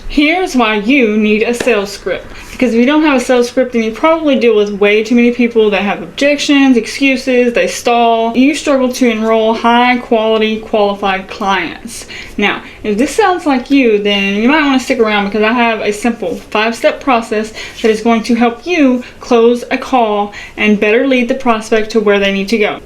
Here's why you need a sales script. Because if you don't have a sales script, then you probably deal with way too many people that have objections, excuses, they stall. You struggle to enroll high quality, qualified clients. Now, if this sounds like you, then you might want to stick around because I have a simple 5-step process that is going to help you close a call and better lead the prospect to where they need to go.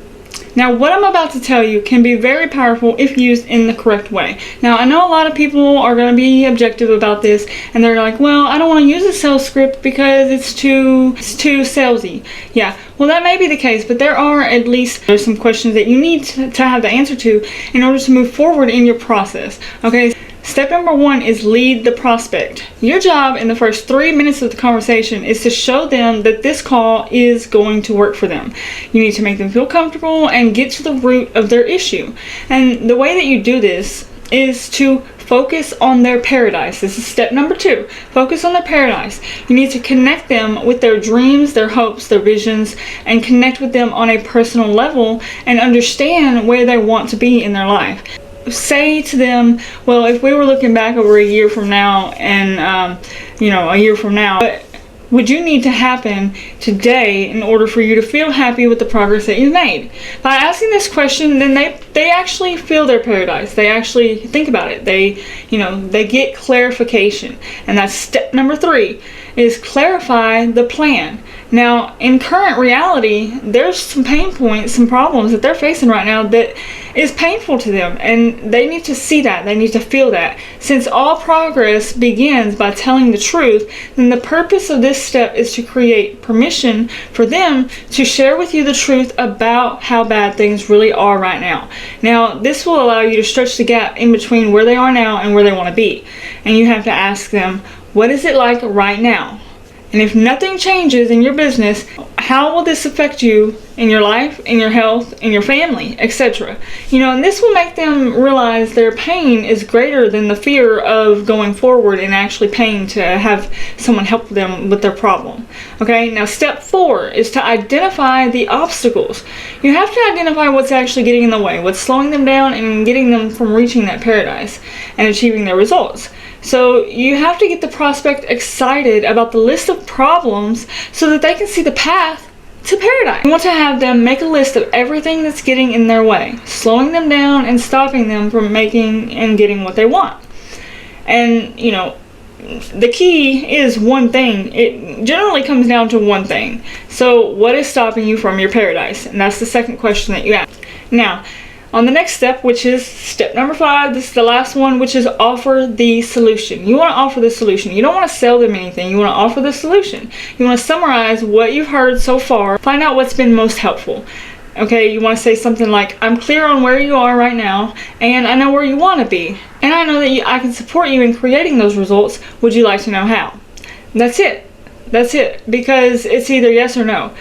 Now, what I'm about to tell you can be very powerful if used in the correct way. Now, I know a lot of people are going to be objective about this, and they're like, well, I don't want to use a sales script because it's too salesy. Yeah, well, that may be the case, but there's some questions that you need to have the answer to in order to move forward in your process. Okay. Step number 1 is lead the prospect. Your job in the first 3 minutes of the conversation is to show them that this call is going to work for them. You need to make them feel comfortable and get to the root of their issue. And the way that you do this is to focus on their paradise. This is step number 2. Focus on their paradise. You need to connect them with their dreams, their hopes, their visions, and connect with them on a personal level and understand where they want to be in their life. Say to them, well, if we were looking back over a year from now and a year from now, what would you need to happen today in order for you to feel happy with the progress that you've made? By asking this question, then they actually feel their paradise. They actually think about it. They get clarification. And that's step number 3 is clarify the plan. Now, in current reality, there's some pain points, some problems that they're facing right now that is painful to them, and they need to see that, they need to feel that. Since all progress begins by telling the truth, then the purpose of this step is to create permission for them to share with you the truth about how bad things really are right now. Now, this will allow you to stretch the gap in between where they are now and where they want to be. And you have to ask them, what is it like right now? And if nothing changes in your business, how will this affect you in your life, in your health, in your family, etc.? And this will make them realize their pain is greater than the fear of going forward and actually paying to have someone help them with their problem. Okay, now step 4 is to identify the obstacles. You have to identify what's actually getting in the way, what's slowing them down and getting them from reaching that paradise and achieving their results. So you have to get the prospect excited about the list of problems so that they can see the path to paradise. You want to have them make a list of everything that's getting in their way, slowing them down and stopping them from making and getting what they want. And, the key is one thing. It generally comes down to one thing. So what is stopping you from your paradise? And that's the second question that you ask. Now, on the next step, which is step number 5, this is the last one, which is offer the solution. You want to offer the solution. You don't want to sell them anything. You want to offer the solution. You want to summarize what you've heard so far. Find out what's been most helpful. Okay, you want to say something like, I'm clear on where you are right now, and I know where you want to be. And I know that I can support you in creating those results. Would you like to know how? That's it. That's it. Because it's either yes or no.